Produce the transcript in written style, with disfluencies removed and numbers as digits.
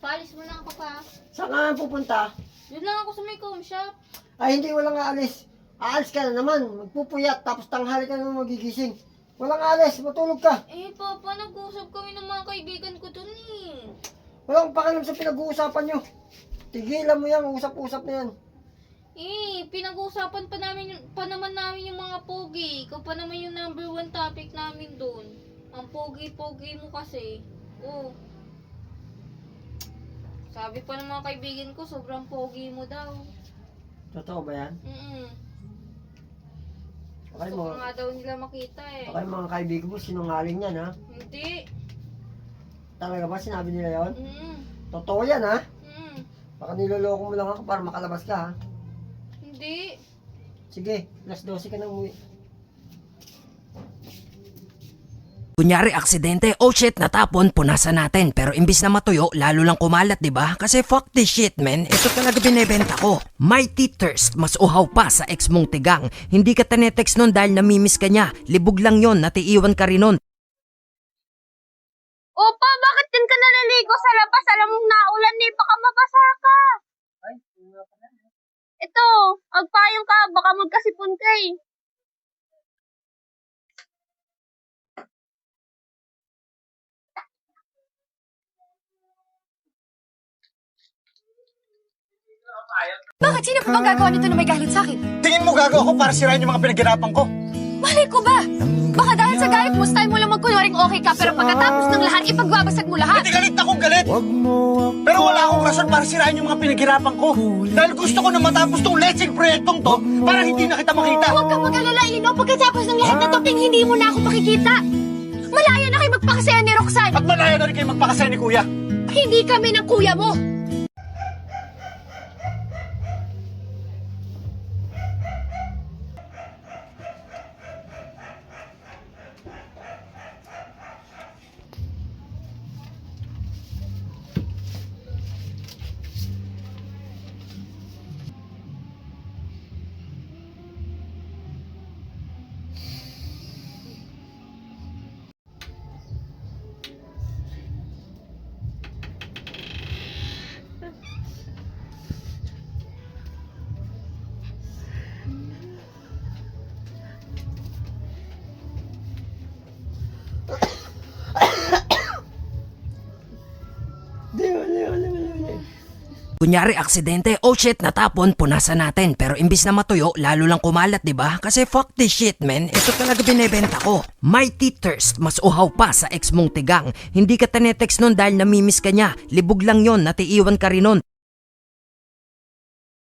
Paalis mo na ako pa. Saan ka nga pupunta? Yun lang ako sa may com shop. Ay, hindi, walang aalis. Aalis ka na naman, magpupuyat, tapos tanghali ka naman magigising. Walang aalis, matulog ka. Eh, Papa, nag-usap kami ng mga kaibigan ko dun eh. Walang pakialam sa pinag-uusapan nyo. Tigilan mo yan, usap-usap na yan. Eh, pinag-uusapan pa naman namin yung mga pogi. Ikaw pa naman yung number 1 topic namin dun. Ang pogi-pogi mo kasi. Oh. Sabi pa ng mga kaibigan ko, sobrang pogi mo daw. Totoo ba yan? Okay Gusto mo. ko nga daw nila makita eh. Okay mga kaibigan mo, sinungaling yan ha? Hindi. Talaga ba sinabi nila yon? Mm. Totoo yan ha? Mm. Baka niloloko mo lang ako para makalabas ka ha? Hindi. Sige, alas 12 ka na umuwi. Kunyari aksidente, oh shit, natapon, punasan natin. Pero imbis na matuyo, lalo lang kumalat, di ba? Kasi fuck this shit, man. Ito talaga binebenta ko. Mighty Thirst, mas uhaw pa sa ex mong tigang. Hindi ka tanetext nun dahil namimiss ka niya. Libog lang yon, natiiwan ka rin nun. Opa, bakit din ka naliligo sa labas? Alam mong naulan eh, baka mabasa ka. Ito, magpayong ka, baka magkasipon ka eh. Bakit? Sino pa bang gagawa nito na may galit sa akin? Tingin mo gago ako para sirain yung mga pinaghirapan ko? Malay ko ba? Baka dahil sa galit mo, style mo lang magkunwaring okay ka, pero pagkatapos ng lahat, ipagbabasag mo lahat. Hindi galit na akong galit. Pero wala akong rason para sirain yung mga pinaghirapan ko. Dahil gusto ko na matapos tong lecheng proyektong to para hindi na kita makita. Huwag kang mag-alala, Ino. Pagkatapos ng lahat na to, hindi mo na ako makikita. Malaya na kayo magpakasaya ni Roxanne. At malaya na rin kayo magpakasaya ni Kuya. Hindi kami ng kuya mo. Kunyari aksidente, oh shit, natapon, punasan natin. Pero imbis na matuyo, lalo lang kumalat, di ba? Kasi fuck this shit, man. Ito talaga binebenta ko. Mighty Thirst, mas uhaw pa sa ex mong tigang. Hindi ka tanetext nun dahil namimiss ka niya. Libog lang yon, natiiwan ka rin nun.